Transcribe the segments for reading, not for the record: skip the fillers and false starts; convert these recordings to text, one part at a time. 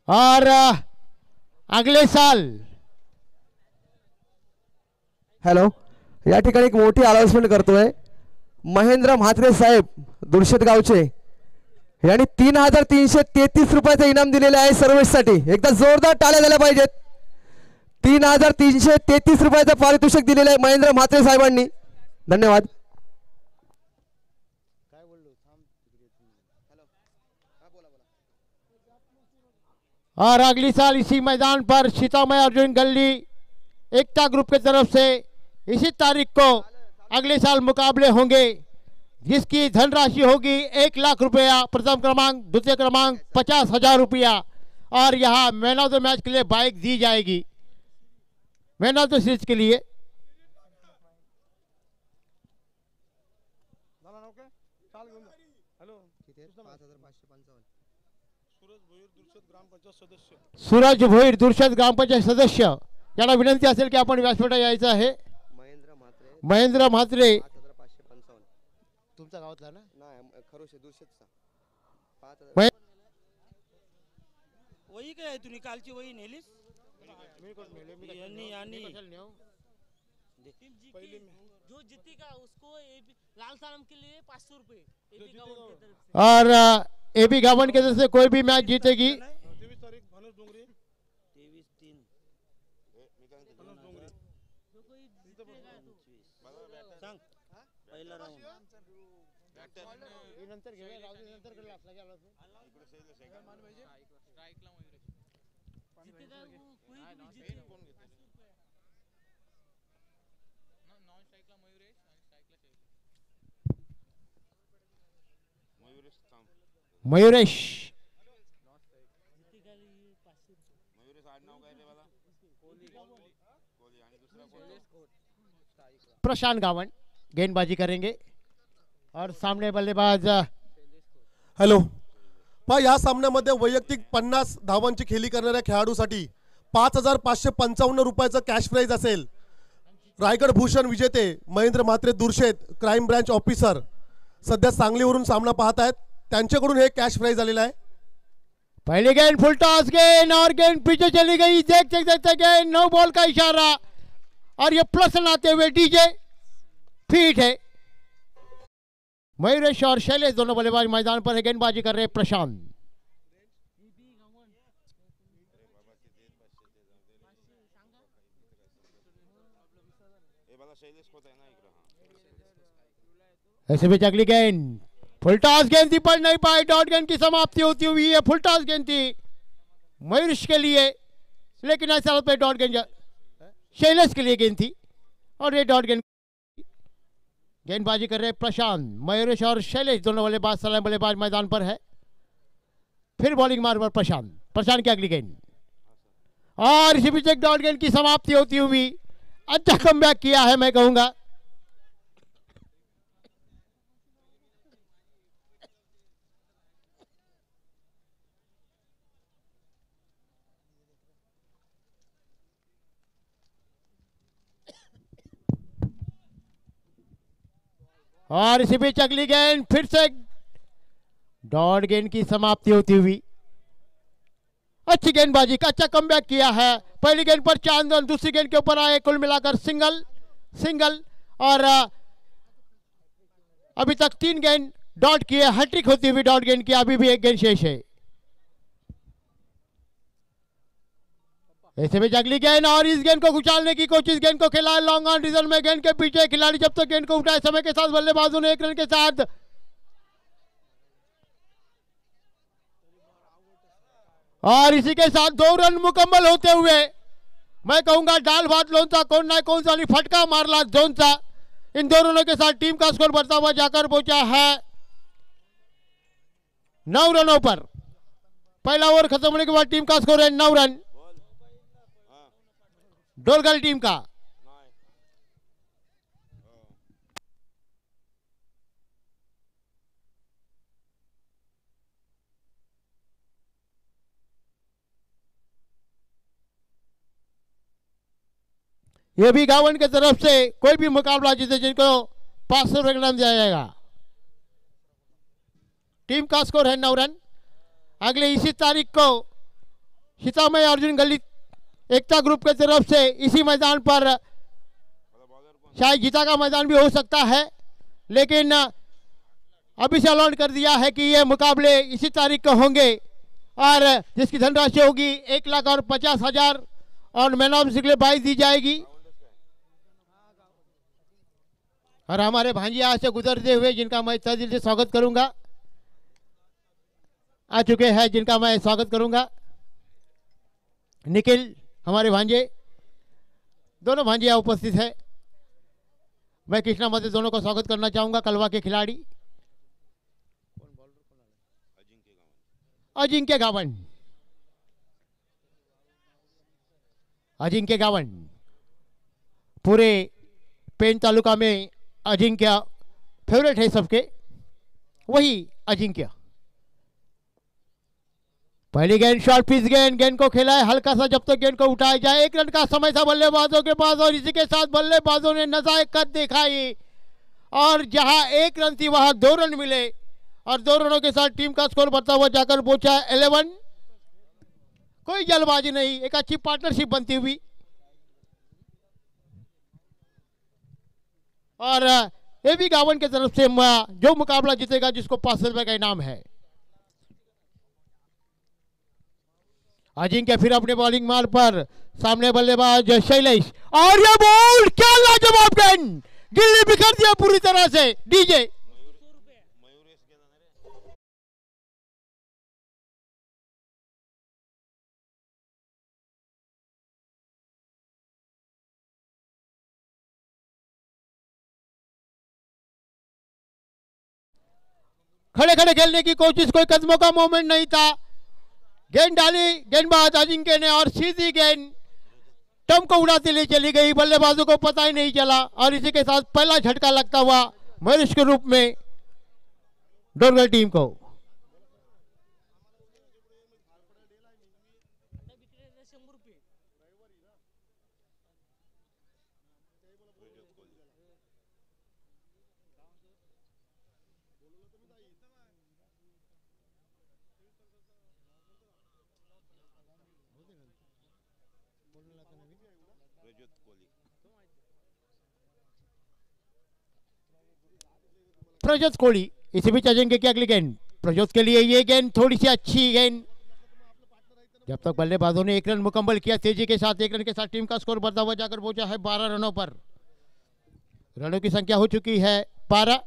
और अगले साल हॅलो, या ठिकाणी एक मोठी अनाउन्समेंट करतोय. महेंद्र म्हात्रे साहेब दुर्शेत गावचे यांनी 3333 रुपयाचं इनाम दिलेले आहे सर्व्हिससाठी. एकदा जोरदार टाळ्या झाल्या पाहिजेत. 3333 रुपयाचं पारितोषिक दिलेलं आहे महेंद्र म्हात्रे साहेबांनी. धन्यवाद. और अगली साल इसी मैदान पर सीतामढ़ी अर्जुन गली एकता ग्रुप की तरफ से इसी तारीख को अगले साल मुकाबले होंगे, जिसकी धनराशि होगी 1 लाख रुपया प्रथम क्रमांक, द्वितीय क्रमांक 50,000 रुपया, और यहाँ मैन ऑफ द मैच के लिए बाइक दी जाएगी. मैन ऑफ द सीरीज के लिए सूरज भोईर दुर्शेत ग्रामपंचायत सदस्य यांना विनंती असेल की आपण व्यासपीठावर यायचं आहे. महेंद्र म्हात्रे तुमच्या गावातला ना? वही काय तुम्ही कालची वही नेलीस? जो जीतेगा उसको लाल सलाम के लिए 500 रुपए. और एबी गावन की तरफ से कोई भी मैच जीतेगी 23 तारीख भानुष डोंगरी 23-3 भानुष डोंगरी जो कोई जीतेगा तो सांग पहिला राउंड नंतर घेऊया राउंड नंतर कडे लागला आला इकडे सेकंड मान पाहिजे स्ट्राइकला जीतेगा कोई भी जीते कोण घेते नॉन स्ट्राइकला मयुरेश आणि स्ट्राइकला मयुरेश. प्रशांत गावन गेंदबाजी करेंगे और सामने बल्लेबाज. हॅलो पहा, या सामन्यामध्ये वैयक्तिक 50 धावांची खेळी करणाऱ्या खेळाडूसाठी 5,555 रुपयाचं कॅश प्राइज असेल. रायगड भूषण विजेते Mahendra Mhatre Durshet crime branch officer सध्या सांगलीवरून सामना पाहत आहेत, त्यांच्याकडून हे कॅश प्राइज आलेला आहे. पहली गेंद फुल टॉस गेंद और गेंद पीछे चली गई. देखते गेंद नो बॉल का इशारा और ये प्लस लाते हुए डीजे फीट है. मयूरेश और शैलेश दोनों बल्लेबाज मैदान पर है. गेंदबाजी कर रहे प्रशांत. ऐसे भी अगली गेंद फुल टॉस गेंद थी, पड़ नहीं पाई. डॉट गेंद की समाप्ति होती हुई है. फुल टॉस गेंद थी मयूरेश के लिए, लेकिन ऐसा पे डॉट गेंद शैलेश के लिए गेंद थी और ये डॉट गेंद. गेंदबाजी कर रहे प्रशांत. मयूरेश और शैलेश दोनों बल्लेबाज सलामी बल्लेबाज मैदान पर है. फिर बॉलिंग मार पर प्रशांत की अगली गेंद और इसी बीच एक डॉट गेंद की समाप्ति होती हुई. अच्छा कमबैक किया है मैं कहूंगा. और इसी बीच अगली गेंद फिर से डॉट गेंद की समाप्ति होती हुई. अच्छी गेंदबाजी का अच्छा कमबैक किया है. पहली गेंद पर 4 रन, दूसरी गेंद के ऊपर आए कुल मिलाकर सिंगल और अभी तक 3 गेंद डॉट किए. हैट्रिक होती हुई डॉट गेंद की. अभी भी एक गेंद शेष है. ऐसे में अगली गेंद और इस गेंद को कुचालने की कोशिश. गेंद को खिलाया लॉन्ग ऑन रिजल्ट में. गेंद के पीछे खिलाड़ी जब तक गेंद को उठाए समय के साथ बल्लेबाजों ने 1 रन के साथ और इसी के साथ 2 रन मुकम्मल होते हुए मैं कहूंगा डाल भात लोनचा कौन ना कौन सा फटका मारला जोनचा. इन 2 रनों के साथ टीम का स्कोर बढ़ता हुआ जाकर पहुंचा है 9 रनों पर. पहला ओवर खत्म होने के बाद टीम का स्कोर है 9 रन डोरगल टीम का. ये भी गावन की तरफ से कोई भी मुकाबला जीते जिनको 500 रन दिया जाएगा. टीम का स्कोर है 9 रन. अगले इसी तारीख को सीतामढ़ी अर्जुन गली एकता ग्रुप के तरफ से इसी मैदान पर शायद जीता का मैदान भी हो सकता है, लेकिन अभी से अलॉट कर दिया है कि ये मुकाबले इसी तारीख को होंगे और जिसकी धनराशि होगी 1,50,000 और मैन ऑफ द प्राइज दी जाएगी। और हमारे भांजी यहाँ से गुजरते हुए जिनका मैं तहे दिल से स्वागत करूंगा, आ चुके हैं जिनका मैं स्वागत करूंगा। निखिल हमारे भांजे, दोनों भांजे यहाँ उपस्थित है। मैं कृष्णा मध्य दोनों को स्वागत करना चाहूंगा। कलवा के खिलाड़ी अजिंक्य गावन, अजिंक्य गावन पूरे पेन तालुका में अजिंक्य फेवरेट है सबके, वही अजिंक्य। पहली गेंद शॉर्ट पिच गेंद, गेंद को खेला है हल्का सा जब तक गेंद को उठाया जाए। 1 रन का समय था बल्लेबाजों के पास और इसी के साथ बल्लेबाजों ने नजाए कद दिखाई और जहां 1 रन थी वहां 2 रन मिले और 2 रनों के साथ टीम का स्कोर बढ़ता हुआ जाकर पहुंचा 11। कोई जल्दबाजी नहीं, एक अच्छी पार्टनरशिप बनती हुई और एबी गावन की तरफ से जो मुकाबला जीतेगा जिसको 500 रुपए का इनाम है। अजिंक्य फिर अपने बॉलिंग मार पर, सामने बल्लेबाज शैलेश और ये बॉल क्या लाजवाब गेंद, गिल्ली बिखर दिया पूरी तरह से डीजे। खड़े खड़े खेलने की कोशिश, कोई कदमों का मोमेंट नहीं था। गेंद डाली गेंदबाज अजिंक्य ने और सीधी गेंद टम को उड़ाती ले चली गई, बल्लेबाजों को पता ही नहीं चला और इसी के साथ पहला झटका लगता हुआ मरीज के रूप में डोरगढ़ टीम को। प्रजोत कोहली, इसी बीच अजिंक्य की अगली गेंद, प्रजोत के लिए ये गेंद थोड़ी सी अच्छी गेंद। जब तक बल्लेबाजों ने 1 रन मुकम्मल किया तेजी के साथ, 1 रन के साथ टीम का स्कोर बढ़ता हुआ जाकर पहुंचा है 12 रनों पर। रनों की संख्या हो चुकी है 12।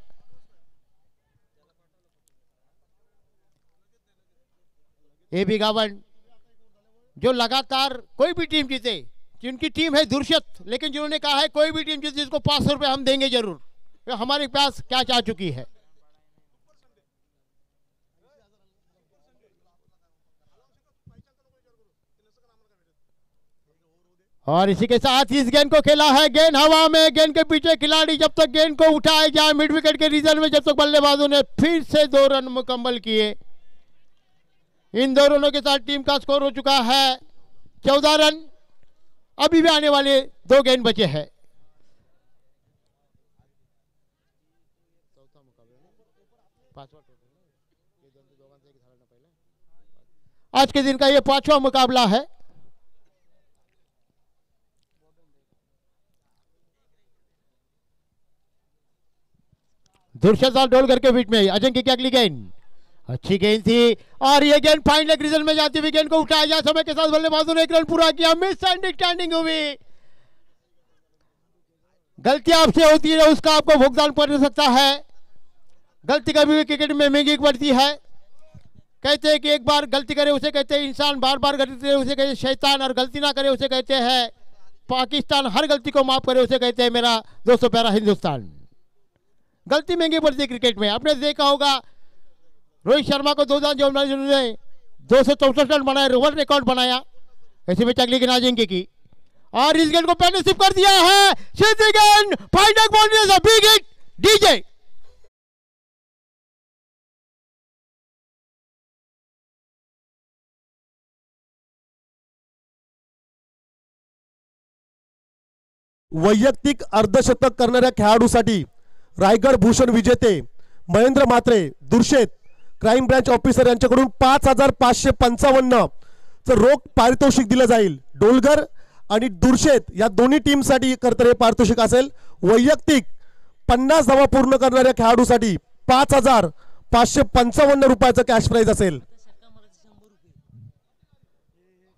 एबी गावन जो लगातार कोई भी टीम जीते, जिनकी टीम है दुर्शत, लेकिन जिन्होंने कहा है कोई भी टीम जीते जिसको 500 रुपए हम देंगे जरूर, हमारे पास क्या चाह चुकी है। और इसी के साथ इस गेंद को खेला है, गेंद हवा में, गेंद के पीछे खिलाड़ी जब तक गेंद को उठाए जाए मिड विकेट के रीजन में, जब तक बल्लेबाजों ने फिर से 2 रन मुकम्मल किए। इन 2 रनों के साथ टीम का स्कोर हो चुका है 14 रन। अभी भी आने वाले 2 गेंद बचे हैं। आज के दिन का ये 5वां मुकाबला है। दुर्शत और डोलगर के बीच में अजिंक्य की अगली गेंद, अच्छी गेंद थी और ये गेंद फाइन लेग रीजन में जाती हुई, गेंद को उठाया जाए समय के साथ बल्लेबाजों ने 1 रन पूरा किया। मिसअंडरस्टैंडिंग हुई, गलती आपसे होती है उसका आपको भुगतान पड़ सकता है। गलती कभी भी क्रिकेट में महंगी पड़ती है। कहते हैं कि एक बार गलती करे उसे कहते हैं इंसान, बार बार गलती करे उसे कहते हैं शैतान, और गलती ना करे उसे कहते हैं पाकिस्तान, हर गलती को माफ करे उसे कहते हैं मेरा दोस्तों प्यारा हिंदुस्तान। गलती महंगी पड़ती है क्रिकेट में। आपने देखा होगा रोहित शर्मा को 264 रन बनाए, वर्ल्ड रिकॉर्ड बनाया। ऐसे में अगली गेंद अजिंक्य की और इस गेंद को पार्टनरशिप कर दिया है, सीधी गेंद, final boundary, big hit DJ. वैयक्तिक अर्धशतक करणाऱ्या खेळाडूसाठी रायगड भूषण विजेते Mahendra Mhatre Durshet crime branch officer यांच्याकडून 5,555 रोख पारितोषिक दिलं जाईल. डोलगर आणि दुर्शेत या दोन्ही टीमसाठी करणारे पारितोषिक असेल. वैयक्तिक 50 धावा पूर्ण करणाऱ्या खेळाडूसाठी 5,555 रुपयाचं कॅश प्राइज असेल.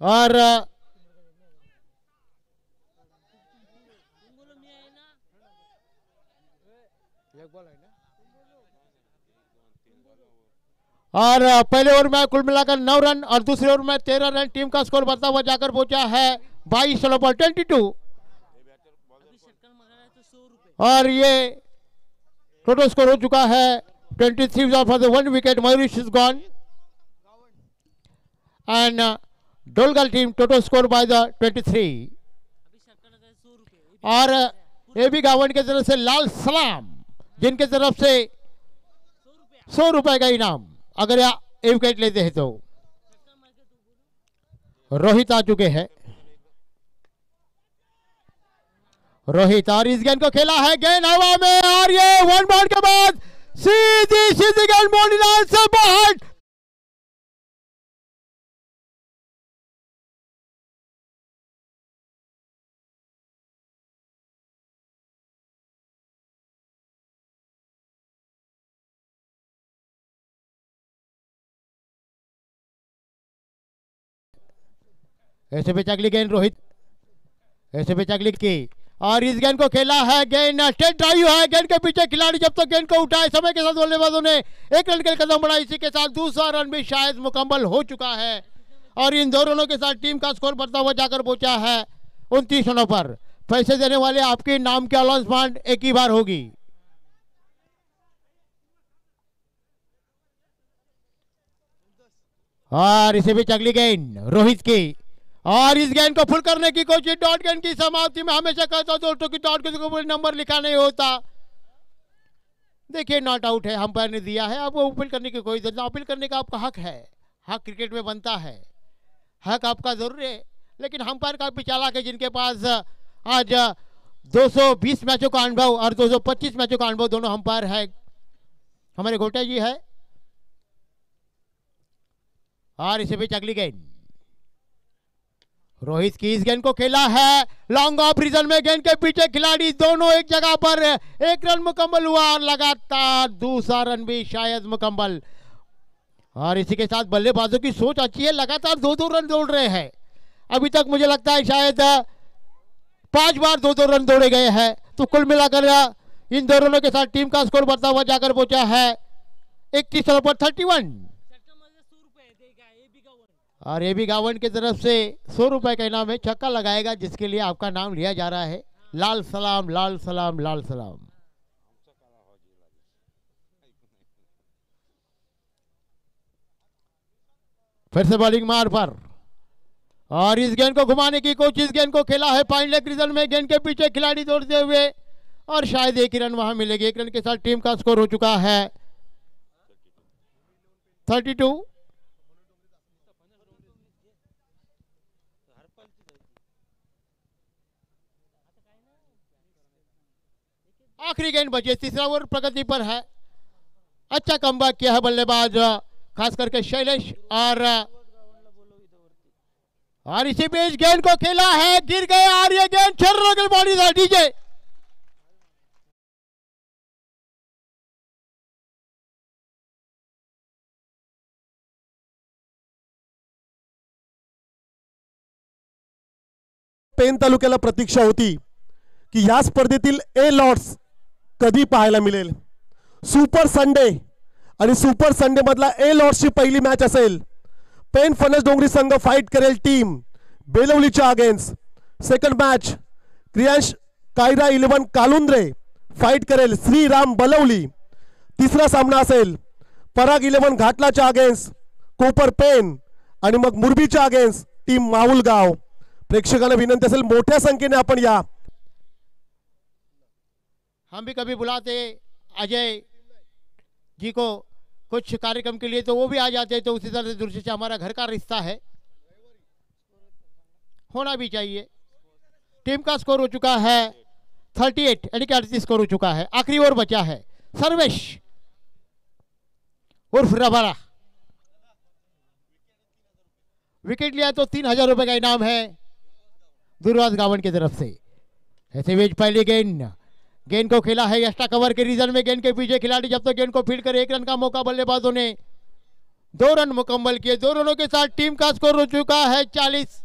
और पहले ओवर में कुल मिलाकर 9 रन और दूसरे ओवर में 13 रन टीम का स्कोर बढ़ता हुआ जाकर पहुंचा है 22 रनों पर 22। और ये टोटल स्कोर हो चुका है 23 for the 1 wicket. Mayurish is gone and Dolgal team total score by the 23. और एबी गावन की तरफ से लाल सलाम, जिनके तरफ से 100 रुपए का इनाम अगर आप एक विकेट लेते हैं तो. रोहित आ चुके हैं. रोहित और इस गेंद को खेला है, गेंद हवा में और ये 1 बॉल के बाद सीधी सीधी गेंद मोनीलाल से बाहर. ऐसे पे अगली गेंद रोहित, ऐसे पे अगली की और इस गेंद को खेला है, गेंद स्ट्रेट ड्राइव है. गेंद के पीछे खिलाड़ी जब तक गेंद को उठाए समय के साथ बल्लेबाजों ने 1 रन के कदम बढ़ा. इसी के साथ दूसरा रन भी शायद मुकम्मल हो चुका है और इन 2 रनों के साथ टीम का स्कोर बढ़ता हुआ जाकर पहुंचा है 29 रनों पर. पैसे देने वाले आपके नाम के अनाउंसमेंट एक ही बार होगी. और इसी बीच अगली गेंद रोहित की और इस गेंद को फुल करने की कोशिश. डॉट गेंद की समाप्ति में हमेशा कहता हूं दोस्तों कि डॉट गेंद को नंबर लिखा नहीं होता. देखिए नॉट आउट है, अंपायर ने दिया है. आपको अपील करने की कोई जरूरत नहीं. अपील करने का आपका हक है, हक क्रिकेट में बनता है, हक आपका जरूर है. लेकिन अंपायर का भी चालाक है, जिनके पास आज 220 मैचों का अनुभव और 225 मैचों का अनुभव दोनों अंपायर है. हमारे गोटा जी है. और इसी बीच अगली गेंद रोहित की इस गेंद को खेला है लॉन्ग ऑफ रीजन में. गेंद के पीछे खिलाड़ी दोनों एक जगह पर. 1 रन मुकम्मल हुआ और लगातार दूसरा रन भी शायद मुकम्मल. और इसी के साथ बल्लेबाजों की सोच अच्छी है, लगातार 2-2 रन दौड़ रहे हैं. अभी तक मुझे लगता है शायद 5 बार 2-2 रन दौड़े गए हैं. तो कुल मिलाकर इन 2 रनों के साथ टीम का स्कोर बढ़ता हुआ जाकर पहुंचा है 31 रनों पर 31. और एबी गावन की तरफ से 100 रुपए का इनाम है. छक्का लगाएगा जिसके लिए आपका नाम लिया जा रहा है. लाल सलाम, लाल सलाम, लाल सलाम. फिर से बॉलिंग मार पर और इस गेंद को घुमाने की कोशिश. गेंद को खेला है फाइन लेग रीजन में. गेंद के पीछे खिलाड़ी दौड़ते हुए और शायद 1 ही रन वहां मिलेगी. 1 रन के साथ टीम का स्कोर हो चुका है 32. आखिरी गेंद बचे, तीसरा ओवर प्रगति पर है. अच्छा कमबैक किया है बल्लेबाज खास करके शैलेश. और इसी बीच गेंद को खेला है, गिर गए और ये गेंद 6 रनों की बॉडी था. डीजे पेन तालुक्याला प्रतीक्षा होती की या स्पर्धेतील ए लॉर्ड्स कधी पाहायला मिळेल. सुपर संडे आणि सुपर संडे मधला ए लॉर्ड्सची पहिली मॅच असेल. पेन फणस डोंगरी संघ फाईट करेल टीम बेलवलीच्या against. Second match Kriyansh Kaira 11 Kalundre fight करेल श्रीराम बलवली. तिसरा सामना असेल पराग 11 घाटलाच्या अगेन्स्ट कोपर पेन आणि मग मुरबीच्या अगेन्स्ट टीम माहुलगाव. प्रेक्षकांना विनंती असेल मोठ्या संख्येने आपण या. हम भी कभी बुलाते अजय जी को कुछ कार्यक्रम के लिए तो वो भी आ जाते हैं. तो उसी तरह से दूसरे से हमारा घर का रिश्ता है, होना भी चाहिए. टीम का स्कोर हो चुका है 38 यानी कि 38 स्कोर हो चुका है. आखिरी ओवर बचा है. सर्वेश उर्फ रबारा विकेट लिया तो 3000 रुपए का इनाम है दुर्वास गावन की तरफ से। ऐसे बीच पहली गेंद को खेला है एक्स्ट्रा कवर के रीजन में। गेंद के पीछे खिलाड़ी जब तक गेंद को फील्ड करे 1 रन का मौका बल्लेबाजों ने 2 रन मुकम्मल किए। 2 रनों के साथ टीम का स्कोर हो चुका है 40।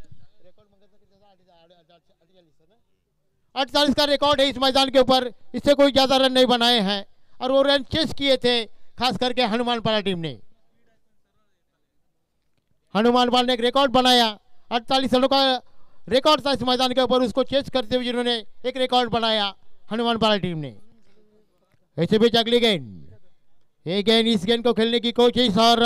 48 का रिकॉर्ड है इस मैदान के ऊपर। इससे कोई ज्यादा रन नहीं बनाए हैं और वो रन चेस किए थे खास करके हनुमानपाड़ा टीम ने। हनुमानपाड़ा ने एक रिकॉर्ड बनाया, 48 रनों का रिकॉर्ड था इस मैदान के ऊपर, उसको चेस करते हुए जिन्होंने एक रिकॉर्ड बनाया हनुमानपाड़ा टीम ने। ऐसे बीच अगली गेंद इस गेंद को खेलने की कोशिश और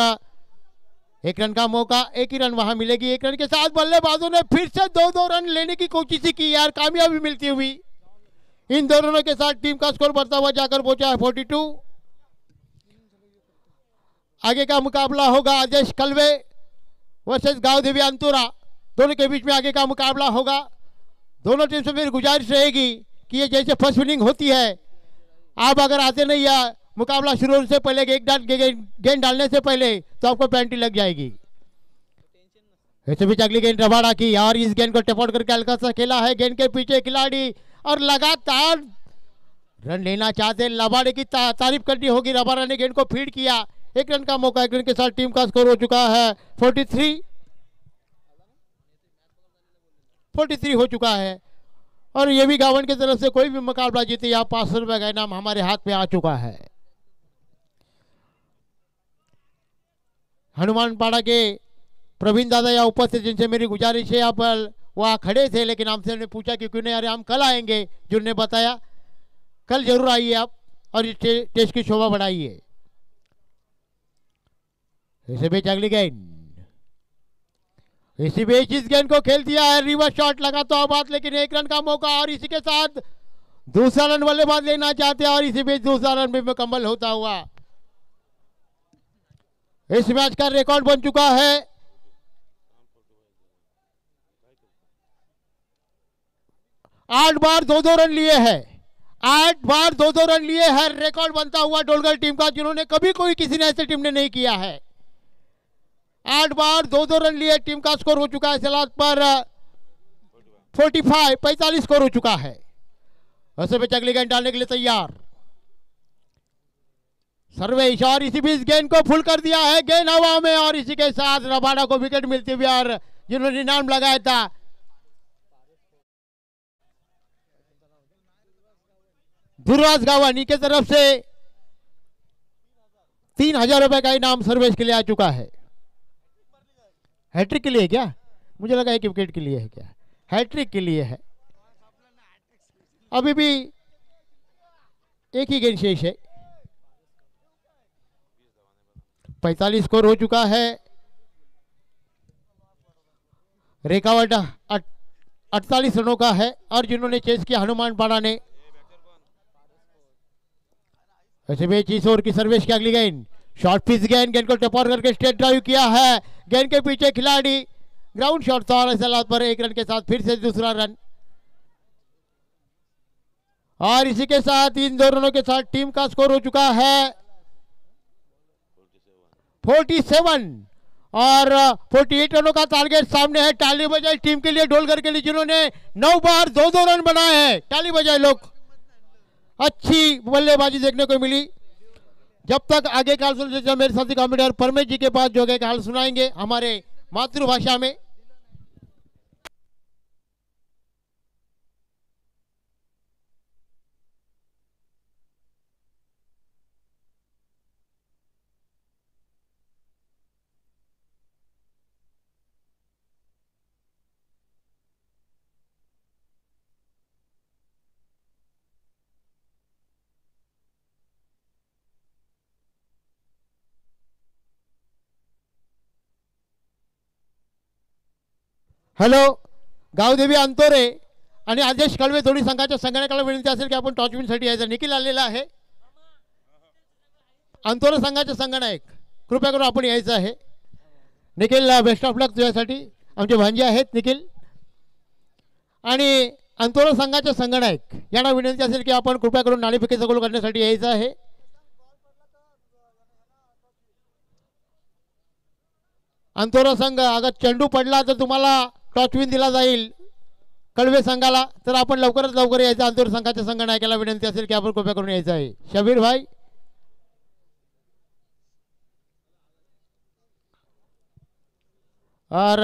1 रन का मौका, 1 ही रन वहां मिलेगी। 1 रन के साथ बल्लेबाजों ने फिर से 2-2 रन लेने की कोशिश की यार, कामयाबी मिलती हुई। इन 2 रनों के साथ टीम का स्कोर बढ़ता हुआ जाकर पहुंचा है 42। आगे का मुकाबला होगा आदेश कलवे वर्सेस गांव देवी अंतुरा, दोनों के बीच में आगे का मुकाबला होगा। दोनों टीम से मेरी गुजारिश रहेगी कि ये जैसे फर्स्ट इनिंग होती है, आप अगर आते नहीं या मुकाबला शुरू होने से पहले गेंद डालने से पहले तो आपको पेनल्टी लग जाएगी। ऐसे बीच अगली गेंद रबाड़ा की और इस गेंद को टेपआउट करके हल्का सा खेला है। गेंद के पीछे खिलाड़ी और लगातार रन लेना चाहते, रबाड़े की तारीफ करनी होगी। रबाड़ा ने गेंद को फीड किया, 1 रन का मौका, 1 रन के साथ टीम का स्कोर हो चुका है 43 हो चुका है। और ये भी गावन की तरफ से कोई भी मुकाबला जीते या 500 रुपए का इनाम हमारे हाथ में आ चुका है। हनुमानपाड़ा के प्रवीण दादा या उपस्थित जिनसे मेरी गुजारिश है, आप वहाँ खड़े थे लेकिन हमसे ने पूछा कि क्यों नहीं अरे हम कल आएंगे, जिन्होंने बताया कल जरूर आइए आप और इस टेस्ट की शोभा बढ़ाइए। इसी बीच अगली गेंद, इसी बीच इस गेंद को खेल दिया है, रिवर्स शॉट लगा तो बात, लेकिन 1 रन का मौका और इसी के साथ दूसरा रन बल्लेबाज लेना चाहते हैं और इसी बीच दूसरा रन भी मुकम्मल होता हुआ इस मैच का रिकॉर्ड बन चुका है 8 बार 2-2 रन लिए हैं। 8 बार 2-2 रन लिए हैं, रिकॉर्ड बनता हुआ डोलगढ़ टीम का, जिन्होंने कभी कोई किसी ने ऐसी टीम ने नहीं किया है। 8 बार 2-2 रन लिए, टीम का स्कोर हो चुका है सलाद पर 45 स्कोर हो चुका है। वैसे पे अगली गेंद डालने के लिए तैयार सर्वेश और इसी बीच गेंद को फुल कर दिया है, गेंद हवा में और इसी के साथ रबाड़ा को विकेट मिलती हुई और जिन्होंने नाम लगाया था दुर्वास गावानी के तरफ से 3000 रुपए का इनाम सर्वेश के लिए आ चुका है। हैट्रिक के लिए क्या, मुझे लगा एक विकेट के लिए है, क्या हैट्रिक के लिए है। अभी भी एक ही गेंद शेष है, 45 स्कोर हो चुका है। रेखावट 48 रनों का है और जिन्होंने चेस किया हनुमानपाड़ा ने। वैसे भी चीज ओवर की सर्विस की अगली गेंद, शॉर्ट पिच गेंद को टपॉर करके स्ट्रेट ड्राइव किया है, गेंद के पीछे खिलाड़ी ग्राउंड शॉट था और सलाद पर 1 रन के साथ फिर से दूसरा रन और इसी के साथ इन 2 रनों के साथ टीम का स्कोर हो चुका है 47 और 48 रनों का टारगेट सामने है। ताली बजाई टीम के लिए, ढोलकर के लिए, जिन्होंने 9 बार 2-2 रन बनाए हैं। ताली बजाई लोग, अच्छी बल्लेबाजी देखने को मिली। जब तक आगे का हाल सुन, मेरे साथी कमेंटेटर परमेश जी के पास जो आगे का हाल सुनाएंगे हमारे मातृभाषा में। हॅलो, गावदेवी अंतोरे आणि आदेश कळवे दोन्ही संघाच्या संघटनाला विनंती असेल की आपण टॉच विनसाठी यायचं। निखिल आलेला आहे, अंतोरे संघाचे संघनायक, कृपया करून आपण यायचं आहे। निखिल, बेस्ट ऑफ लक तुझ्यासाठी, आमचे भांजे आहेत निखिल। आणि अंतोरे संघाचे संघनायक यांना विनंती असेल की आपण कृपया करून नाणेफेकीचा गोल करण्यासाठी यायचं आहे। अंतोरा संघ अगर चेंडू पडला तर तुम्हाला टॉच विन दिला जाईल कळवे संघाला. तर आपण लवकरात लवकर यायचं. अंतोरा संघाच्या संघ नायकाला विनंती असेल की आपण कृपया करून यायचं आहे. शबीर भाई और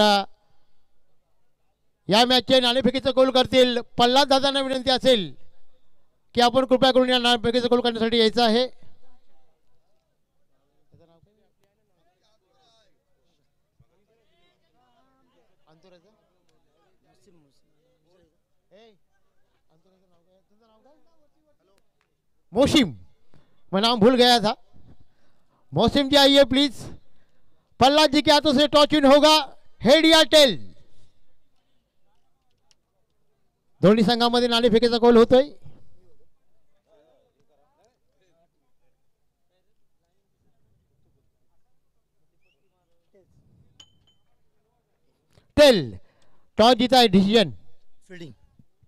या मॅचचे नाणेफेकीचा गोल करतील पल्लाद दादांना विनंती असेल की आपण कृपया करून या नाणेफेकीचा गोल करण्यासाठी यायचं आहे. मोशिम, मैं नाम भूल गया था. मोसिम जी आइए प्लीज. प्रहलाद जी के हाथों से टॉच इन होगा. हेड या टेल. दोन्ही संघामध्ये नाणेफेकीचा गोल होतोय. टेल. टॉस जीता है डिसीजन. फील्डिंग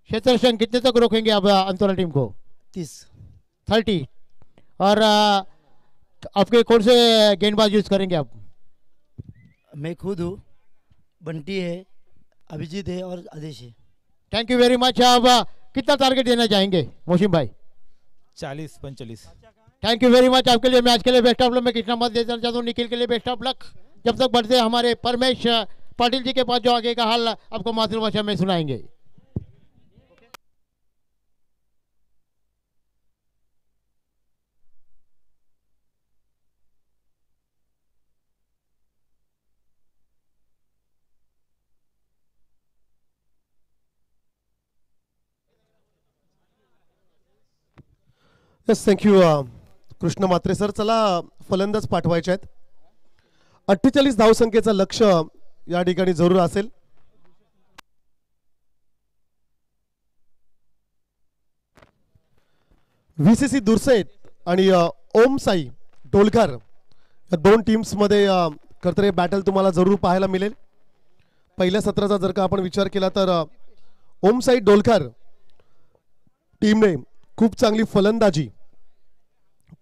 क्षेत्ररक्षण कितने तक रोकेंगे अब अंतोला टीम को? 30 और आपके कौन से गेंदबाज यूज करेंगे आप? मैं खुद हूँ, बंटी है, अभिजीत है और आदेश है. Thank you very much. अब कितना टारगेट देना चाहेंगे मोशिम भाई? 40-45. Thank you very much. आपके लिए मैच के लिए बेस्ट ऑफ लक. मैं कितना मत देना चाहता हूँ निखिल के लिए बेस्ट ऑफ लक. जब तक बढ़ते हमारे परमेश पाटिल जी के पास जो आगे का हाल आपको मातृभाषा में सुनाएंगे. यस थँक्यू कृष्ण मात्रे सर. चला फलंदाज पाठवायचे आहेत. 48 धावसंख्येचं लक्ष या ठिकाणी जरूर असेल. VCC दुर्सेट आणि ओम साई डोलकर या दोन टीम्समध्ये करतरे बॅटल तुम्हाला जरूर पाहायला मिळेल. पहिल्या सत्राचा जर का आपण विचार केला तर ओम साई डोलकर टीमने खूप चांगली फलंदाजी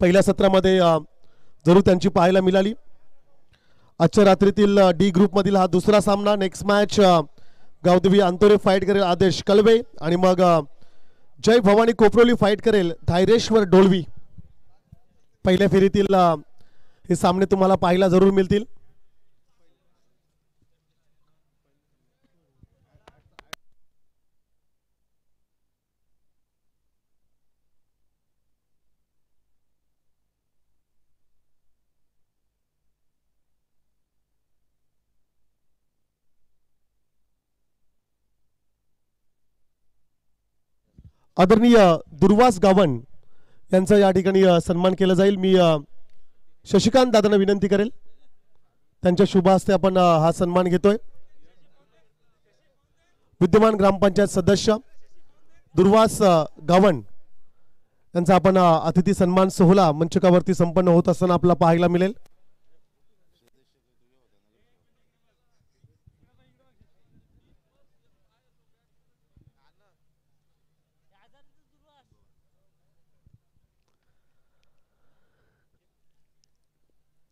पहिल्या सत्रामध्ये जरूर त्यांची पाहायला मिळाली. आजच्या रात्रीतील डी ग्रुपमधील हा दुसरा सामना. नेक्स्ट मॅच गावदेवी अंतोरे फाईट करेल आदेश कलवे आणि मग जय भवानी कोपरोली फाईट करेल धायरेश्वर डोलवी. पहिल्या फेरीतील हे सामने तुम्हाला पाहायला जरूर मिळतील. आदरणीय दुर्वास गावण यांचा या ठिकाणी सन्मान केला जाईल. मी शशिकांत दादांना विनंती करेल त्यांच्या शुभ हस्ते आपण हा सन्मान घेतोय. विद्यमान ग्रामपंचायत सदस्य दुर्वास गावण यांचा आपण अतिथी सन्मान सोहळा मंचकावरती संपन्न होत असताना आपल्याला पाहायला मिळेल.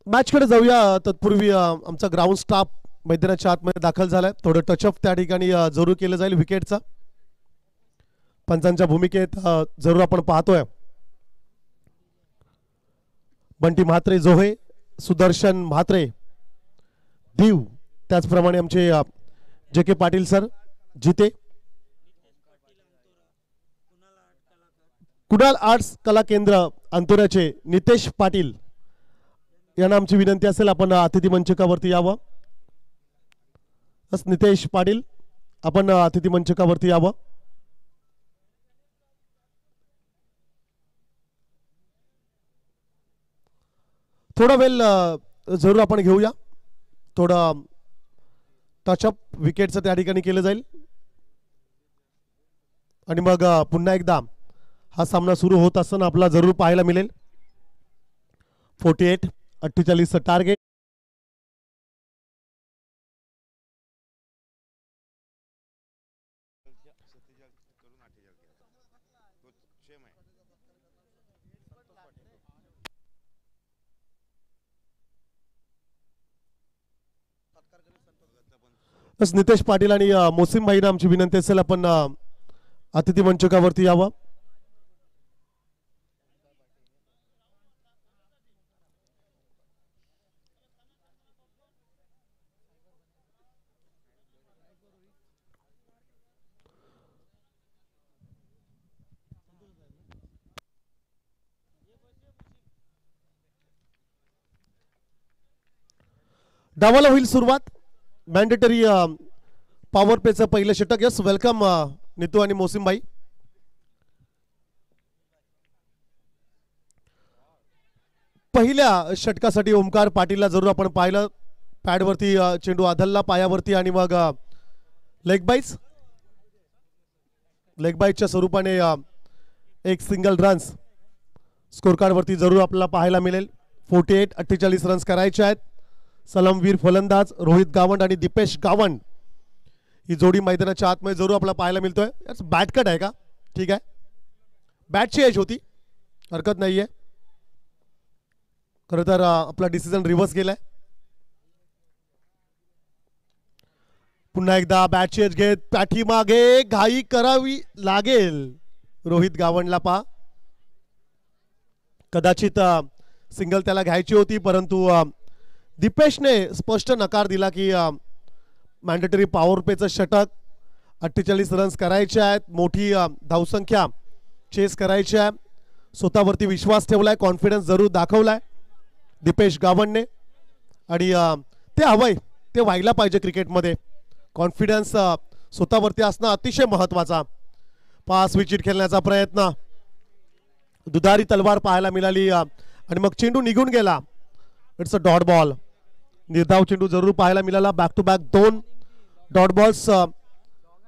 मॅचकडे जाऊया. तत्पूर्वी आमचा ग्राउंड स्टाफ मैदानाच्या आतमध्ये दाखल झालाय. थोडं टचअप त्या ठिकाणी जरूर केलं जाईल विकेटचा. पंचांच्या भूमिकेत जरूर आपण पाहतोय बंटी म्हात्रे जोहे, सुदर्शन म्हात्रे दीव, त्याचप्रमाणे आमचे JK पाटील सर जिते, कुणाल आर्ट्स कला केंद्र अंतोऱ्याचे नितेश पाटील यांना आमची विनंती असेल आपण अतिथी मंचकावरती यावं. नितेश पाटील आपण अतिथी मंचकावरती यावं. थोडा वेळ जरूर आपण घेऊया. थोडं टचअप विकेटचं त्या ठिकाणी केलं जाईल आणि मग पुन्हा एकदा हा सामना सुरू होत असताना आपला जरूर पाहायला मिळेल. 48 टार्गेट. बस नितेश पाटील आणि मोसिम भाईना आमची विनंती असेल आपण अतिथी मंचकावरती यावं. डावाला होईल सुरुवात. मॅन्डेटरी पॉवर पेचं पहिलं षटक. यस, वेलकम नितू आणि मोसिम भाई. पहिल्या षटकासाठी ओमकार पाटीलला जरूर आपण पाहिलं. पॅडवरती चेंडू आदलला पायावरती आणि मग लेग बाईटच्या स्वरूपाने एक सिंगल रन्स स्कोर कार्डवरती जरूर आपल्याला पाहायला मिळेल. 48 रन्स करायचे आहेत. सलामवीर फलंदाज रोहित गावंड आणि दीपेश गावंड ही जोडी मैदानाच्या आतमध्ये जरूर आपल्याला पाहायला मिळतोय. बॅट कट आहे का? ठीक आहे, बॅटची एज होती, हरकत नाहीये. खरं तर आपला डिसिजन रिव्हर्स गेलाय. पुन्हा एकदा बॅटची एज घेत पाठीमागे घाई करावी लागेल रोहित गावंडला. पहा, कदाचित सिंगल त्याला घ्यायची होती, परंतु दीपेशने स्पष्ट नकार दिला की मॅन्डेटरी पॉवर पेचं षटक, 48 रन्स करायचे आहेत, मोठी धावसंख्या चेस करायची आहे. स्वतःवरती विश्वास ठेवलाय, कॉन्फिडन्स जरूर दाखवलाय दीपेश गावंडने आणि ते हवंय, ते व्हायला पाहिजे क्रिकेटमध्ये. कॉन्फिडन्स स्वतःवरती असणं अतिशय महत्त्वाचा. पास विकेट खेळण्याचा प्रयत्न, दुधारी तलवार पाहायला मिळाली आणि मग चेंडू निघून गेला. It's a dot ball. निर्धाव चेंडू जरूर पाहायला मिळाला. Back to back 2 dot balls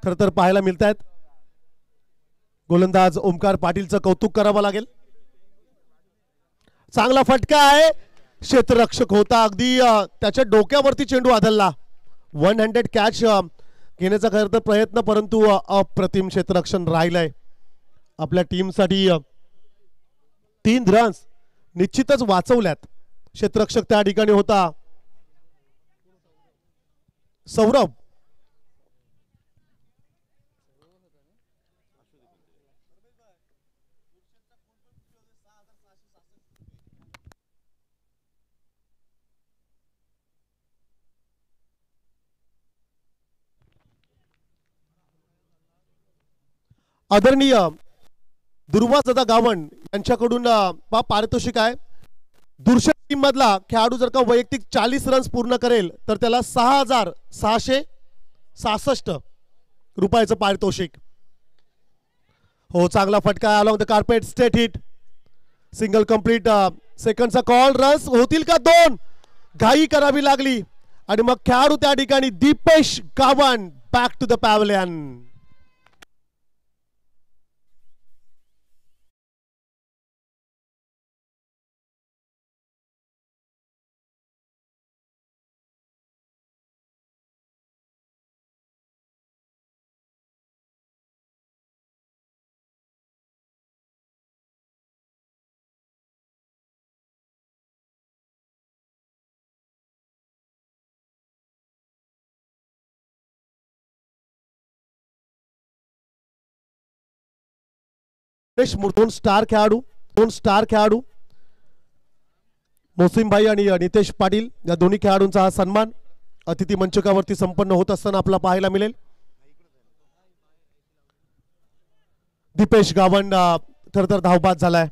खरं तर पाहायला मिळत आहेत. गोलंदाज ओमकार पाटीलचं कौतुक करावं लागेल. चांगला फटका आहे, क्षेत्ररक्षक होता, अगदी त्याच्या डोक्यावरती चेंडू आदलला. 1 हँडेड कॅच घेण्याचा खरं तर प्रयत्न, परंतु अप्रतिम क्षेत्ररक्षण राहिलंय आपल्या टीमसाठी. 3 रन्स निश्चितच वाचवल्यात. क्षेत्ररक्षक त्या ठिकाणी होता सौरभ. आदरणीय दुर्वादादा गावंड यांच्याकडून पारितोषिक आहे. दुर्शेत टीम मधला खेळाडू जर का वैयक्तिक 40 रन्स पूर्ण करेल तर त्याला 6,666 रुपयाचं पारितोषिक. हो, चांगला फटका along the carpet, straight hit, single complete. सेकंडचा कॉल, रन्स होतील का? 2. घाई करावी लागली आणि मग खेळाडू त्या ठिकाणी Dipesh Gawand back to the pavilion. दोन स्टार खेळाडू मोसिम भाई आणि नितेश पाटील या दोन्ही खेळाडूंचा हा सन्मान अतिथी मंचकावरती संपन्न होत असताना आपल्याला पाहायला मिळेल. दीपेश गावंड खरं तर धावबाद झालाय.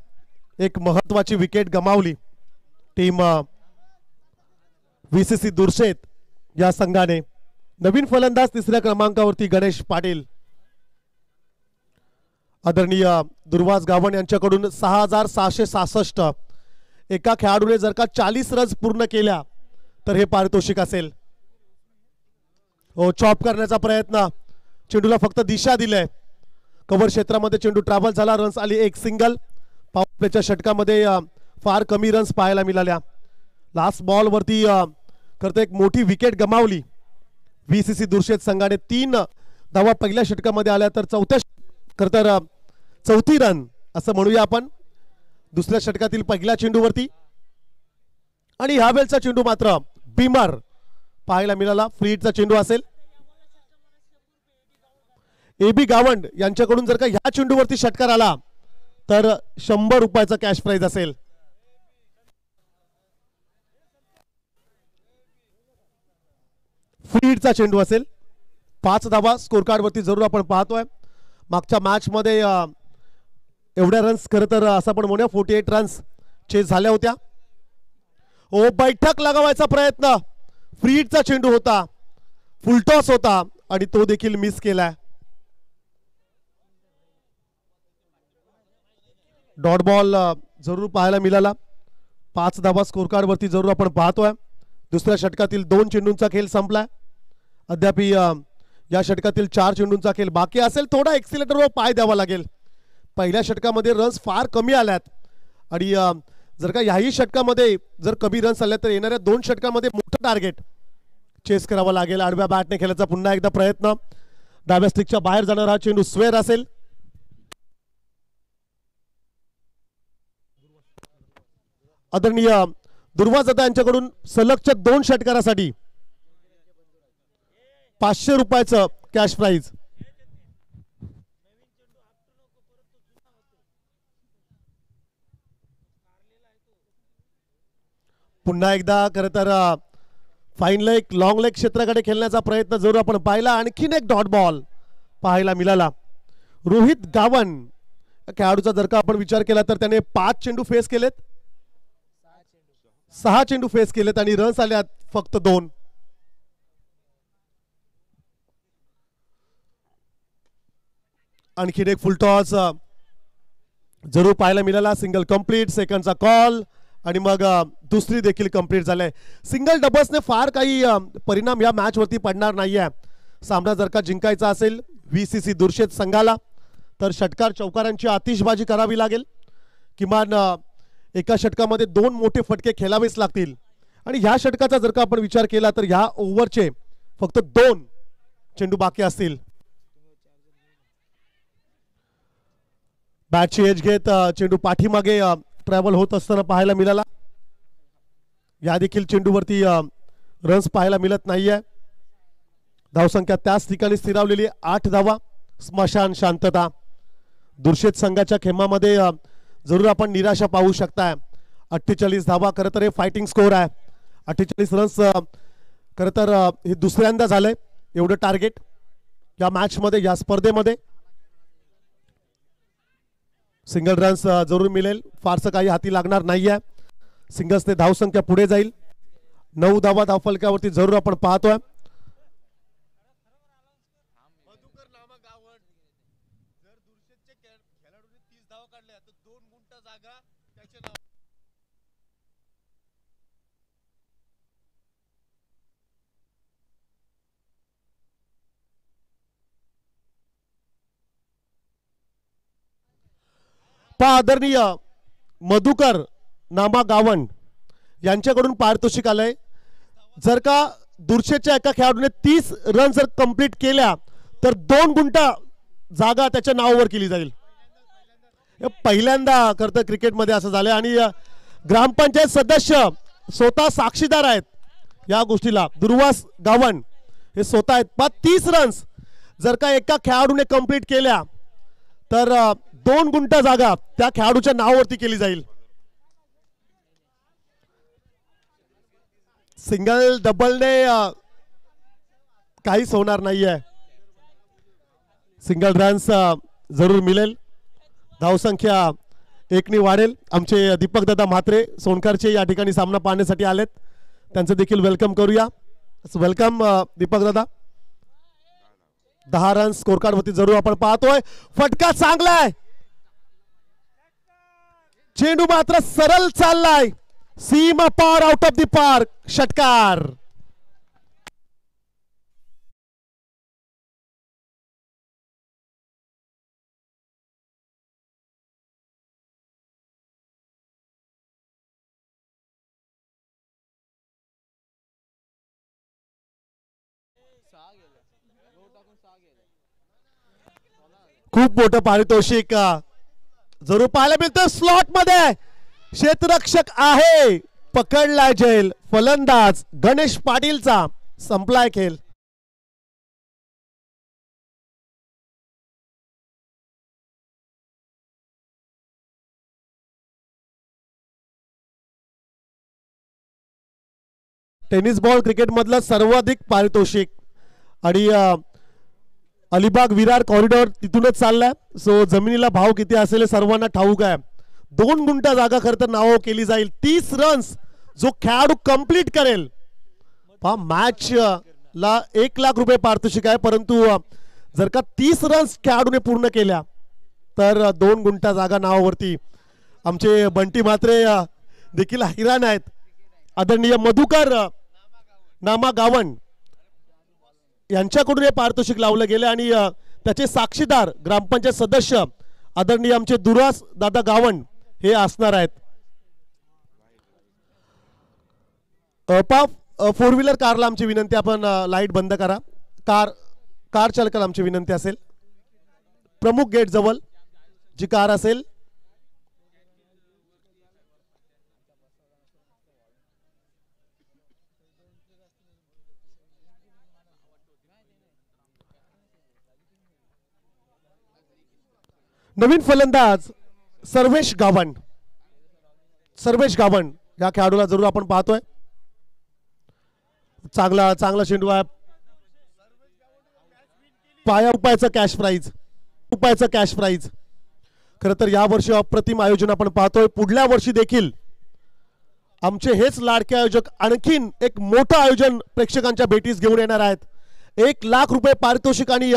एक महत्वाची विकेट गमावली टीम VCC दुर्शेत या संघाने. नवीन फलंदाज 3ऱ्या क्रमांकावरती गणेश पाटील. आदरणीय दुर्वास गावंड यांच्याकडून 6,666. एका खेळाडूने जर का 40 रन्स पूर्ण केल्या तर हे पारितोषिक असेल. हो, चॉप करण्याचा प्रयत्न, चेंडूला फक्त दिशा दिलंय. कव्हर क्षेत्रामध्ये चेंडू ट्रॅव्हल झाला, रन्स आली, एक सिंगल. पॉवर प्लेच्या षटकामध्ये फार कमी रन्स पाहायला मिळाल्या. लास्ट बॉल वरती खरं तर एक मोठी विकेट गमावली VCC दुर्शेत संघाने. 3 धावा पहिल्या षटकामध्ये आल्या तर खरं तर चौथी रन असं म्हणूया आपण दुसऱ्या षटकातील पहिल्या चेंडूवरती. आणि ह्या वेळचा चेंडू मात्र बीमर पाहायला मिळाला. फ्री हिटचा चेंडू असेल. AB गावंड यांच्याकडून जर का ह्या चेंडूवरती षटकार आला तर 100 रुपयाचा कॅश प्राइज असेल. फ्री हिटचा चेंडू असेल. 5 धावा स्कोर कार्ड वरती जरूर आपण पाहतोय. मागच्या मॅच मध्ये एवढ्या रन्स खरं तर असं आपण म्हणूया 48 रन्स चेस झाल्या होत्या. ओ बैठक लगावायचा प्रयत्न. फ्री हिटचा चेंडू होता, फुलटॉस होता आणि तो देखील मिस केलाय. डॉट बॉल जरूर पाहायला मिळाला. 5 धावा स्कोर कार्ड वरती जरूर आपण पाहतोय. दुसऱ्या षटकातील 2 चेंडूंचा खेळ संपलाय. अद्याप या षटकातील 4 चेंडूंचा खेळ बाकी असेल. थोडा एक्सिलेटरवर पाय द्यावा लागेल. पहिल्या षटकामध्ये रन्स फार कमी आल्यात आणि जर का याही षटकामध्ये जर कमी रन्स आले तर येणाऱ्या 2 षटकामध्ये मोठं टार्गेट चेस करावं लागेल. आडव्या बॅटने खेळायचा पुन्हा एकदा प्रयत्न. डाव्या स्टिकच्या बाहेर जाणारा हा चेंडू स्क्वेअर असेल. आदरणीय दुर्वा जाधव यांच्याकडून सलगच्या 2 षटकारासाठी 500 रुपयाचं कॅश प्राइज. पुन्हा एकदा खरं तर फाईन लेग लॉंग लेग क्षेत्राकडे खेळण्याचा प्रयत्न जरूर आपण पाहिला. आणखीन एक डॉट बॉल पाहायला मिळाला. रोहित गावन खेळाडूचा जर का आपण विचार केला तर त्याने 5 चेंडू फेस केलेत, 6 चेंडू फेस केलेत आणि रन्स आल्यात फक्त 2. आणखीन एक फुलटॉस जरूर पाहायला मिळाला. सिंगल कंप्लीट, सेकंडचा कॉल आणि मग दुसरी देखील कंप्लीट झाले. सिंगल डबल्सने फार काही परिणाम या मॅच वरती पडणार नाहीये. सामना जर का जिंकायचा असेल VCC दुर्शेत संघाला तर षटकार चौकारांची आतिषबाजी करावी लागेल. किमान एका षटकामध्ये 2 मोठे फटके खेळावेच लागतील. आणि ह्या षटकाचा जर का आपण विचार केला तर ह्या ओव्हरचे फक्त 2 चेंडू बाकी असतील. बॅटची एज घेत चेंडू पाठीमागे ट्रॅव्हल होत असताना पाहायला मिळाला. या देखील चेंडूवरती रन्स पाहायला मिळत नाहीये. धावसंख्या त्याच ठिकाणी स्थिरावलेली 8 धावा. स्मशान शांतता. दुर्शेत संघाच्या खेमामध्ये जरूर आपण निराशा पाहू शकताय. 48 धावा खरं तर हे फायटिंग स्कोर आहे. 48 रन्स खरं तर हे दुसऱ्यांदा झालंय एवढं टार्गेट या मॅच मध्ये, या स्पर्धेमध्ये. सिंगल रन्स जरूर मिळेल, फारसं काही हाती लागणार नाहीये. सिंगल्सने धावसंख्या पुढे जाईल. 9 धावा धावफलकावरती जरूर आपण पाहतोय. आदरणीय मधुकर नामा गावंड यांच्याकडून पारितोषिक आलंय. जर का दुर्शेच्या एका खेळाडूने 30 रन जर कंप्लीट केल्या तर 2 गुंठा जागा त्याच्या नावावर केली जाईल. पहिल्यांदा खरं तर क्रिकेटमध्ये असं झालंय आणि ग्रामपंचायत सदस्य स्वतः साक्षीदार आहेत या गोष्टीला. दुर्वास गावंड हे स्वतः आहेत. 30 रन्स जर का एका खेळाडूने कंप्लीट केल्या तर 2 गुंठा जागा त्या खेळाडूच्या नावावरती केली जाईल. सिंगल डबलने काहीच होणार नाहीये. सिंगल रन्स जरूर मिळेल. धावसंख्या 1ने वाढेल. आमचे दीपक दादा म्हात्रे सोनकारचे या ठिकाणी सामना पाहण्यासाठी आलेत. त्यांचं देखील वेलकम करूया. वेलकम दीपक दादा. 10 रन्स स्कोर कार्ड वरती जरूर आपण पाहतोय. फटका चांगलाय. चेंडू मात्र सरळ चाललाय. सीमा पार आउट ऑफ द पार्क. षटकार. खूप मोठं पारितोषिक जरूर पाहायला मिळतं. स्लॉट मध्ये क्षेत्ररक्षक आहे. पकडलाय जेल फलंदाज गणेश पाटीलचा. संपलाय खेळ. टेनिस बॉल क्रिकेट मधलं सर्वाधिक पारितोषिक आणि अलिबाग विरार कॉरिडॉर तिथूनच चाललाय. सो जमिनीला भाव किती असेल हे सर्वांना ठाऊक आहे. 2 गुंठा जागा खरं तर नाव केली जाईल. 30 रन्स जो खेळाडू कंप्लीट करेल पहा मॅच ला 1 लाख रुपये पारितोषिक आहे. परंतु जर का 30 रन्स खेळाडूने पूर्ण केल्या तर 2 गुंठा जागा नावावरती. आमचे बंटी म्हात्रे देखील हैराण आहेत. आदरणीय मधुकर नामा गावण यांच्याकडून हे पारितोषिक लावलं गेलं आणि त्याचे साक्षीदार ग्रामपंचायत सदस्य आदरणीय आमचे दुरास दादा गावण हे असणार आहेत. 4 व्हीलर कारला आमची विनंती, आपण लाईट बंद करा. कार चालकाला आमची विनंती असेल, प्रमुख गेट जवळ जी कार असेल नवीन फलंदाज सर्वेश गावण या खेळाडूला जरूर आपण पाहतोय. चांगला चेंडू आहे. पाया उपायचं कॅश प्राइज खरं तर या वर्षी अप्रतिम आयोजन आपण पाहतोय. पुढल्या वर्षी देखील आमचे हेच लाडके आयोजक आणखीन एक मोठं आयोजन प्रेक्षकांच्या भेटीस घेऊन येणार आहेत. 1 लाख रुपये पारितोषिक आणि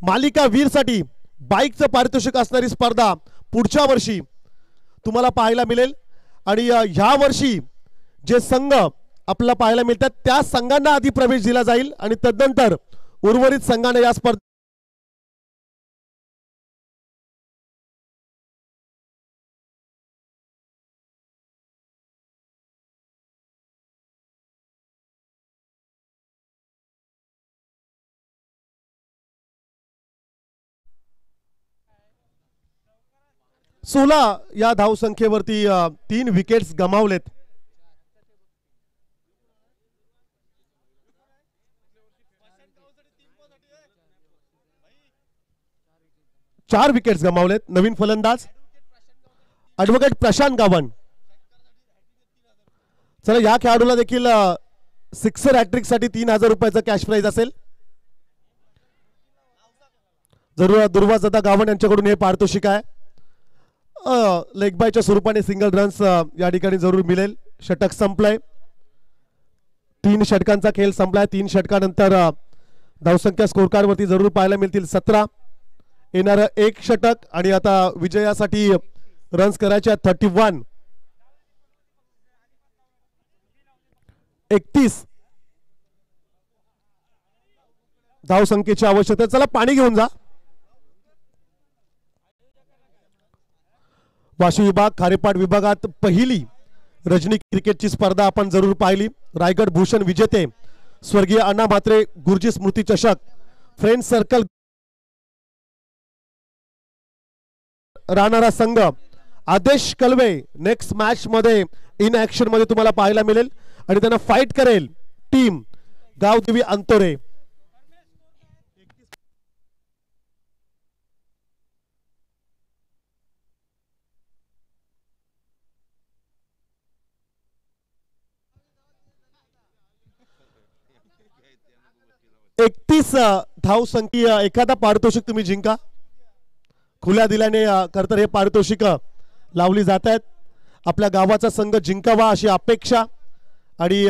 मालिका वीरसाठी बाईकचं पारितोषिक असणारी स्पर्धा पुढच्या वर्षी तुम्हाला पाहायला मिळेल. आणि ह्या वर्षी जे संघ आपल्याला पाहायला मिळतात त्या संघांना आधी प्रवेश दिला जाईल आणि तदनंतर उर्वरित संघांना या स्पर्धेत सोला या धावसंख्येवरती 3 विकेट्स गमावलेत. चार विकेट्स गमावलेत. नवीन फलंदाज ॲडव्होकेट प्रशांत गावण. चला या खेळाडूला देखील सिक्सर हॅट्रिक साठी 3000 रुपयाचा कॅश प्राइज असेल. जरूर दुर्वासदादा गावण यांच्याकडून हे पारितोषिक आहे. लेग बायच्या स्वरूपाने सिंगल रन्स या ठिकाणी जरूर मिळेल. षटक संपलंय. 3 षटकांचा खेळ संपलाय. 3 षटकानंतर धावसंख्या स्कोर कार्ड वरती जरूर पाहायला मिळतील 17. येणारं 1 षटक आणि आता विजयासाठी रन्स करायच्या 31. 31 धावसंख्येची आवश्यकता. चला पाणी घेऊन जा. वाशी विभाग खारेपाट विभागात पहिली रजनी क्रिकेटची स्पर्धा आपण जरूर पाहिली. रायगड भूषण विजेते स्वर्गीय अण्णा म्हात्रे गुरुजी स्मृती चषक फ्रेंड्स सर्कल राहणारा संघ आदेश कलवे नेक्स्ट मॅच मध्ये इन ऍक्शन मध्ये तुम्हाला पाहायला मिळेल आणि त्यांना फाईट करेल टीम गावदेवी अंतोरे. धावसंख्या एखादा पारितोषिक तुम्ही जिंका. खुल्या दिल्याने खरतर हे पारितोषिक लावली जात आहेत. आपल्या गावाचा संघ जिंकावा अशी अपेक्षा आणि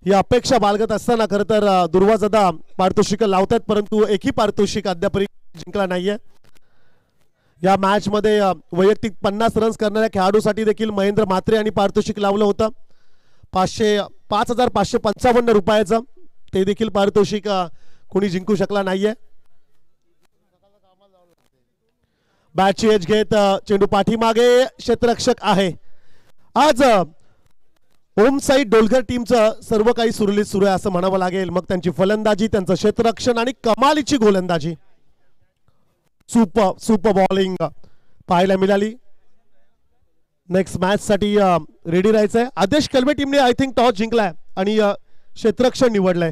ही अपेक्षा बाळगत असताना खरतर दुर्वासदादा पारितोषिक लावतात परंतु एकही पारितोषिक अद्यापर्यंत जिंकला नाहीये. या मॅच मध्ये वैयक्तिक 50 रन्स करणाऱ्या खेळाडूसाठी देखील महेंद्र म्हात्रे यांनी पारितोषिक लावलं होतं 5555 रुपयाचं. ते देखील पारितोषिक कोणी जिंकू शकला नाहीये. बॅटची एज घेत चेंडू पाठीमागे क्षेत्ररक्षक आहे. आज ओम साई डोलकर टीमचं सर्व काही सुरळीत सुरू आहे असं म्हणावं लागेल. मग त्यांची फलंदाजी, त्यांचं क्षेत्ररक्षण आणि कमालीची गोलंदाजी, सुपर बॉलिंग पाहायला मिळाली. नेक्स्ट मॅच साठी रेडी राहायचंय. आदेश कलवे टीमने आय थिंक टॉस जिंकलाय आणि क्षेत्ररक्षण निवडलंय.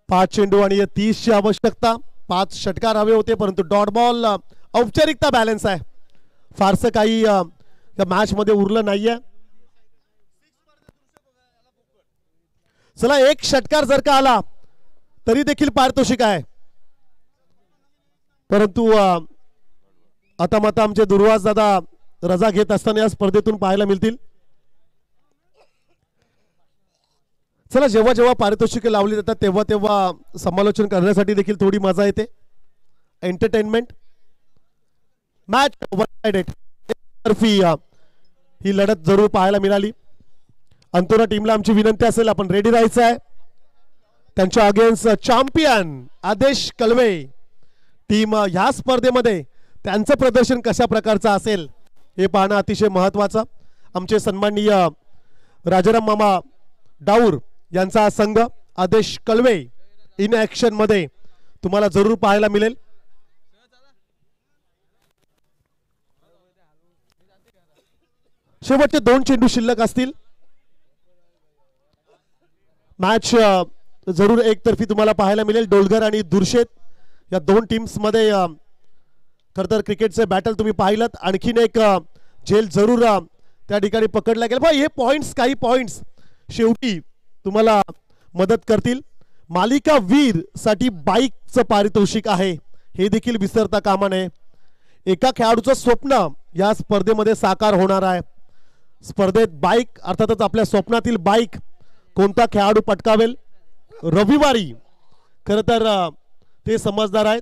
5 चेंडू आणि 30 ची आवश्यकता. 5 षटकार हवे होते परंतु डॉट बॉल औपचारिकता बॅलन्स आहे. फारसं काही या मॅच मध्ये उरलं नाहीये. चला एक षटकार जर का आला तरी देखील पारितोषिक आहे. परंतु आता मात्र आमचे दुर्वास दादा रजा घेत असताना या स्पर्धेतून पाहायला मिळतील. चला जेव्हा जेव्हा पारितोषिके लावली जातात तेव्हा तेव्हा समालोचन करण्यासाठी देखील थोडी मजा येते. एंटरटेनमेंट. मॅच तर्फी ही लढत जरूर पाहायला मिळाली. अंतोरा टीमला आमची विनंती असेल आपण रेडी राहायचं आहे. त्यांच्या अगेन्स्ट चॅम्पियन आदेश कलवे टीम ह्या स्पर्धेमध्ये त्यांचं प्रदर्शन कशा प्रकारचं असेल हे पाहणं अतिशय महत्त्वाचं. आमचे सन्माननीय राजाराम मामा डाऊर यांचा संघ आदेश कलवे इन ऍक्शन मध्ये तुम्हाला जरूर पाहायला मिळेल. शेवटचे 2 चेंडू शिल्लक असतील. मॅच जरूर एकतर्फी तुम्हाला पाहायला मिळेल. डोलगर आणि दुर्शेत या 2 टीम्स मध्ये खरं तर क्रिकेटचे बॅटल तुम्ही पाहिलं. आणखीन एक झेल जरूर त्या ठिकाणी पकडला गेला. हे पॉइंट्स काही पॉइंट्स शेवटी तुम्हाला मदत करतील. मालिका वीर साठी बाईकचं पारितोषिक आहे हे देखील विसरता कामा नये. एका खेळाडूचं स्वप्न या स्पर्धेमध्ये साकार होणार आहे. स्पर्धेत बाईक अर्थातच आपल्या स्वप्नातील बाईक कोणता खेळाडू पटकावेल रविवारी खरं तर ते समजदार आहेत.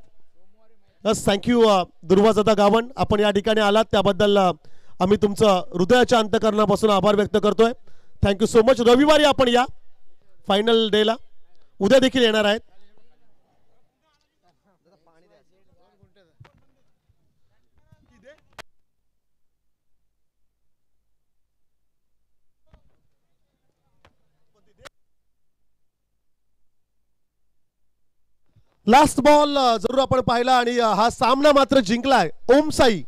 बस थँक्यू दुर्वासदादा गावण आपण या ठिकाणी आलात त्याबद्दल आम्ही तुमचं हृदयाच्या अंतकरणापासून आभार व्यक्त करतोय. Thank you so much. रविवारी आपण या फायनल डेला उद्या देखील येणार आहेत. लास्ट बॉल जरूर आपण पाहिला आणि हा सामना मात्र जिंकलाय ओमसाई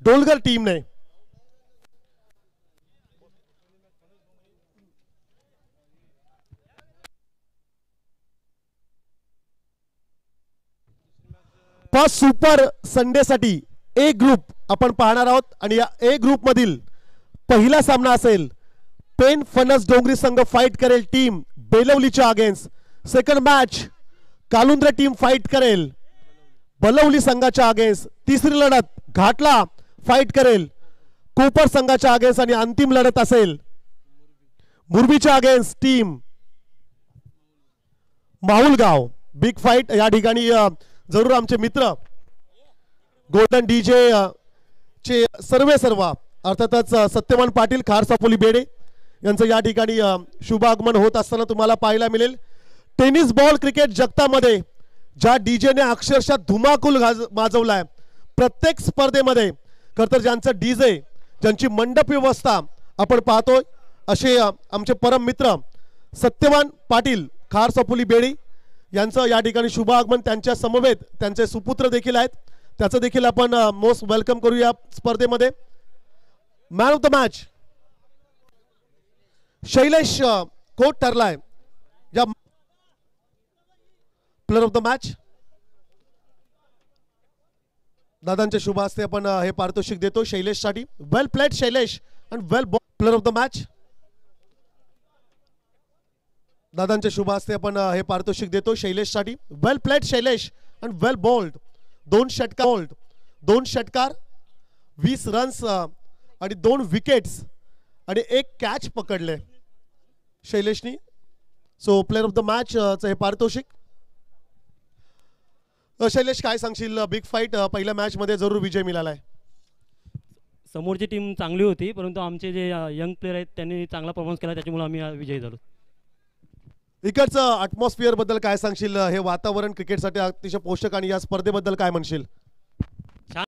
डोलगर टीमने. फर्स्ट सुपर संडे साठी ए ग्रुप आपण पाहणार आहोत आणि या ए ग्रुप मधील पहिला सामना असेल पेन फणस डोंगरी संघ फाईट करेल टीम बेलवलीच्या against. Second match Kalundre team fight करेल बलवली संघाच्या अगेन्स्ट. तिसरी लढत घाटला फाईट करेल कोपर संघाच्या अगेन्स्ट आणि अंतिम लढत असेल मुरबीच्या against team Mahulgaon. Big fight या ठिकाणी जरूर आमचे मित्र गोल्डन डीजे चे सर्व अर्थातच सत्यवान पाटील खारसापोली बेडे यांचं या ठिकाणी शुभ आगमन होत असताना तुम्हाला पाहायला मिळेल. टेनिस बॉल क्रिकेट जगतामध्ये ज्या डीजेने अक्षरशः धुमाकूल माजवलाय प्रत्येक स्पर्धेमध्ये खरं तर ज्यांचं डीजे ज्यांची मंडप व्यवस्था आपण पाहतोय असे आमचे परम मित्र सत्यवान पाटील खारसापोली बेडी यांचं या ठिकाणी शुभ आगमन. त्यांच्या समवेत त्यांचे सुपुत्र देखील आहेत त्याचं देखील आपण मोस्ट वेलकम करू या स्पर्धेमध्ये. Man of the match Shailesh Kot ठरलाय या प्लेयर ऑफ द मॅच. दादांच्या शुभ हस्ते आपण हे पारितोषिक देतो शैलेश साठी. Well played Shailesh and well ball player of the match. दादांच्या शुभ हस्ते आपण हे पारितोषिक देतो शैलेश साठी. Well played Shailesh and well bowled. 2 षटकार 20 रन्स आणि 2 विकेट्स आणि 1 कॅच पकडले शैलेशनी. So player of the match चे हे पारितोषिक. शैलेश काय सांगशील बिग फाईट पहिल्या मॅच मध्ये जरूर विजय मिळालाय. समोरची टीम चांगली होती परंतु आमचे जे यंग प्लेयर आहेत त्यांनी चांगला परफॉर्मन्स केला त्याच्यामुळे आम्ही विजयी झालो. इकडचं अटमॉस्फिअर बद्दल काय सांगशील. हे वातावरण क्रिकेटसाठी अतिशय पोषक आणि या स्पर्धेबद्दल काय म्हणशील.